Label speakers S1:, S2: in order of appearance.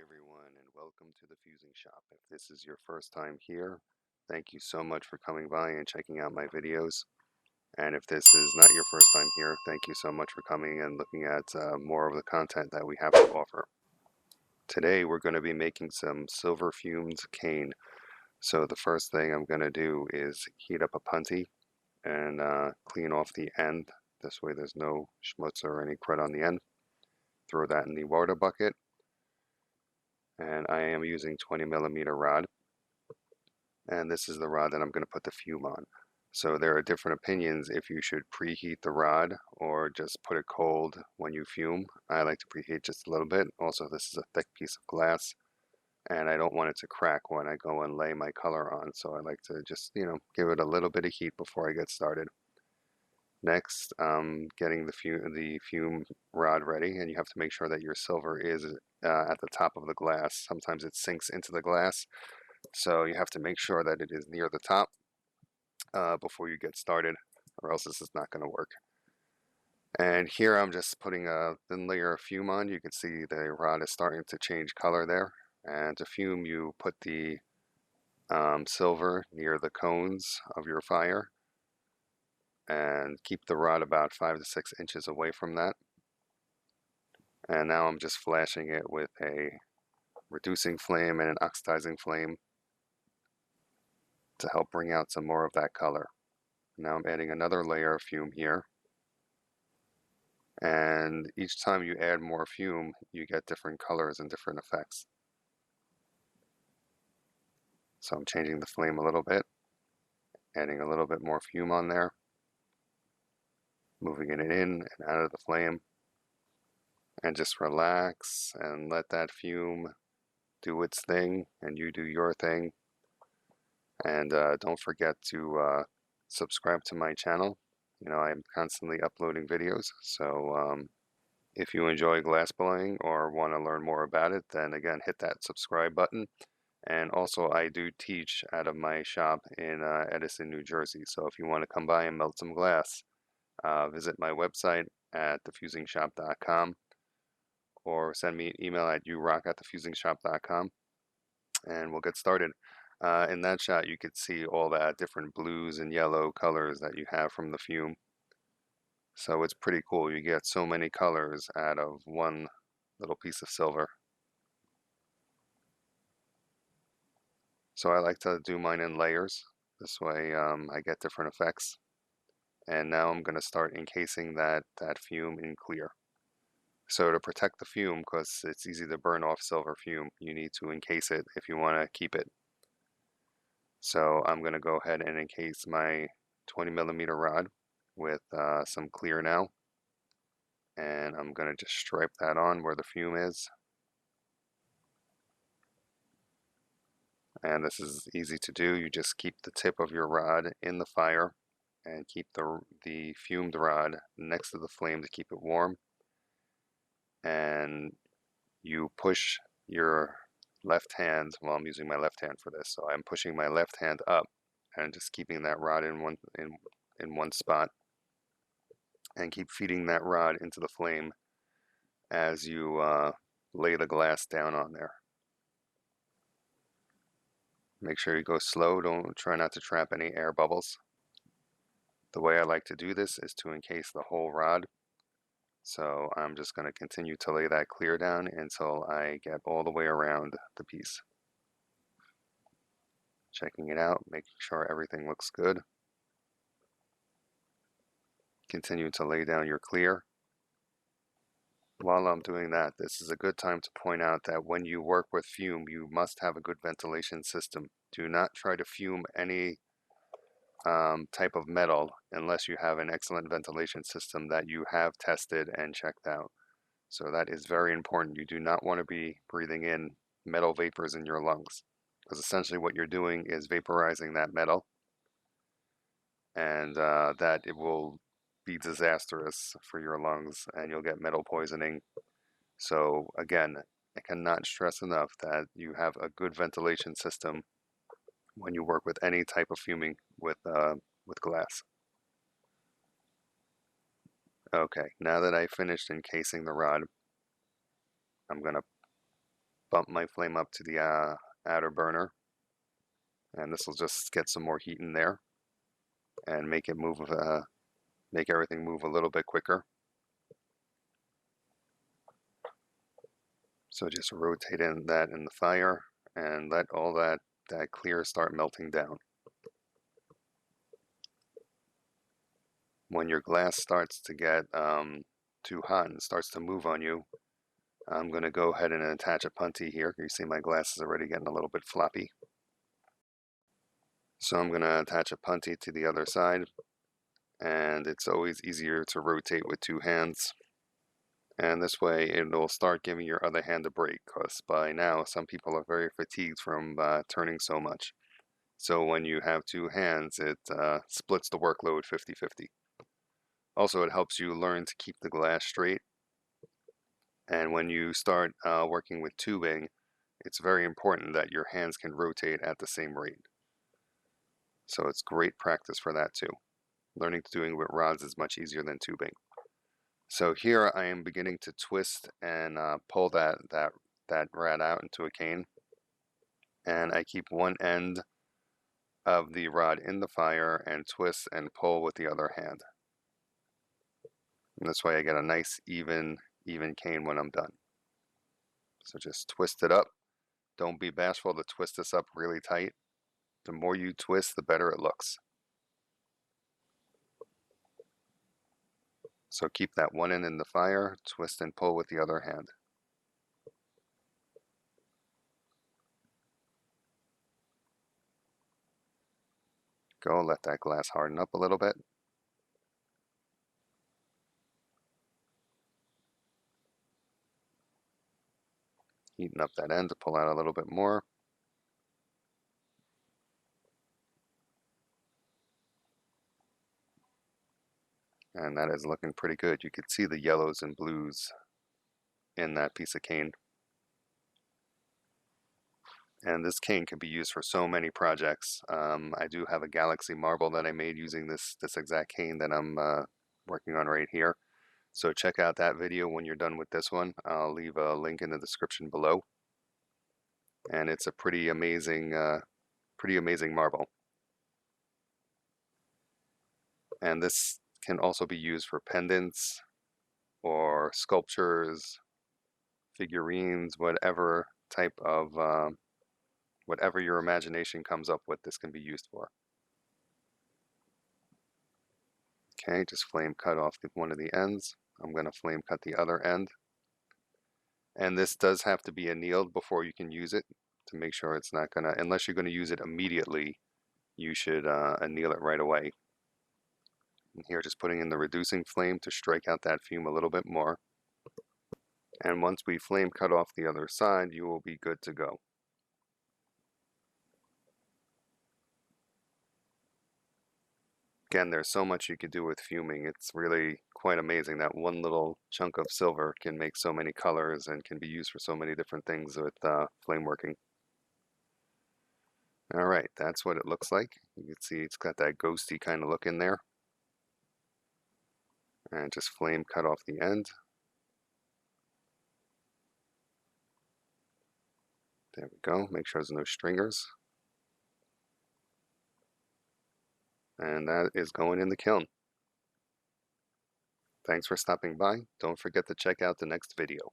S1: everyone, and welcome to the Fusing Shop. If this is your first time here, thank you so much for coming by and checking out my videos. And if this is not your first time here, thank you so much for coming and looking at more of the content that we have to offer. Today we're going to be making some silver fumed cane. So the first thing I'm going to do is heat up a punty and clean off the end. This way there's no schmutz or any crud on the end. Throw that in the water bucket. And I am using 20mm rod, and this is the rod that I'm going to put the fume on. So there are different opinions if you should preheat the rod or just put it cold when you fume. I like to preheat just a little bit. Also, this is a thick piece of glass and I don't want it to crack when I go and lay my color on, so I like to just, give it a little bit of heat before I get started. Next, getting the fume rod ready, and you have to make sure that your silver is at the top of the glass. Sometimes it sinks into the glass, so you have to make sure that it is near the top before you get started, or else this is not going to work. And here I'm just putting a thin layer of fume on. You can see the rod is starting to change color there. And to fume, you put the silver near the cones of your fire and keep the rod about 5 to 6 inches away from that. And now I'm just flashing it with a reducing flame and an oxidizing flame to help bring out some more of that color. Now I'm adding another layer of fume here. And each time you add more fume, you get different colors and different effects. So I'm changing the flame a little bit, adding a little bit more fume on there, moving it in and out of the flame, and just relax and let that fume do its thing and you do your thing. And don't forget to subscribe to my channel. I'm constantly uploading videos, so if you enjoy glass blowing or want to learn more about it, then again, hit that subscribe button. And also, I do teach out of my shop in Edison, New Jersey. So if you want to come by and melt some glass, visit my website at thefusingshop.com or send me an email at urock@thefusingshop.com and we'll get started. In that shot, you could see all that different blues and yellow colors that you have from the fume. So it's pretty cool. You get so many colors out of one little piece of silver. So I like to do mine in layers. This way I get different effects. And now I'm going to start encasing that fume in clear. So to protect the fume, because it's easy to burn off silver fume, you need to encase it if you want to keep it. So I'm going to go ahead and encase my 20mm rod with some clear now. And I'm going to just stripe that on where the fume is. And this is easy to do. You just keep the tip of your rod in the fire and keep the fumed rod next to the flame to keep it warm. And you push your left hand, well, I'm using my left hand for this, so I'm pushing my left hand up and just keeping that rod in one spot, and keep feeding that rod into the flame as you lay the glass down on there. Make sure you go slow. Try not to trap any air bubbles. The way I like to do this is to encase the whole rod. So I'm just going to continue to lay that clear down until I get all the way around the piece. Checking it out, making sure everything looks good. Continue to lay down your clear. While I'm doing that, this is a good time to point out that when you work with fume, you must have a good ventilation system. Do not try to fume any type of metal unless you have an excellent ventilation system that you have tested and checked out. So that is very important. You do not want to be breathing in metal vapors in your lungs, because essentially what you're doing is vaporizing that metal, and that it will be disastrous for your lungs and you'll get metal poisoning. So again, I cannot stress enough that you have a good ventilation system when you work with any type of fuming with glass. Okay, now that I finished encasing the rod, I'm going to bump my flame up to the outer burner, and this will just get some more heat in there and make it move, make everything move a little bit quicker. So just rotate that in the fire and let all that clear start melting down. When your glass starts to get too hot and starts to move on you, I'm going to go ahead and attach a punty here. You see my glass is already getting a little bit floppy. So I'm going to attach a punty to the other side, and it's always easier to rotate with two hands. And this way it will start giving your other hand a break, because by now some people are very fatigued from turning so much. So when you have two hands, it splits the workload 50-50. Also, it helps you learn to keep the glass straight. And when you start working with tubing, it's very important that your hands can rotate at the same rate. So it's great practice for that too. Learning to doing with rods is much easier than tubing. So here I am beginning to twist and pull that rod out into a cane. And I keep one end of the rod in the fire and twist and pull with the other hand. And this way I get a nice even cane when I'm done. So just twist it up. Don't be bashful to twist this up really tight. The more you twist, the better it looks. So keep that one end in the fire, twist and pull with the other hand. Go, let that glass harden up a little bit. Heating up that end to pull out a little bit more. And that is looking pretty good. You can see the yellows and blues in that piece of cane. And this cane can be used for so many projects. I do have a galaxy marble that I made using this exact cane that I'm working on right here. So check out that video when you're done with this one. I'll leave a link in the description below. And it's a pretty amazing marble. And this can also be used for pendants or sculptures, figurines, whatever type of whatever your imagination comes up with, this can be used for. Okay, just flame cut off one of the ends. I'm going to flame cut the other end. And this does have to be annealed before you can use it, to make sure it's not going to, unless you're going to use it immediately, you should anneal it right away. And here, just putting in the reducing flame to strike out that fume a little bit more. And once we flame cut off the other side, you will be good to go. Again, there's so much you could do with fuming. It's really quite amazing that one little chunk of silver can make so many colors and can be used for so many different things with flame working. Alright, that's what it looks like. You can see it's got that ghosty kind of look in there. And just flame cut off the end. There we go. Make sure there's no stringers. And that is going in the kiln. Thanks for stopping by. Don't forget to check out the next video.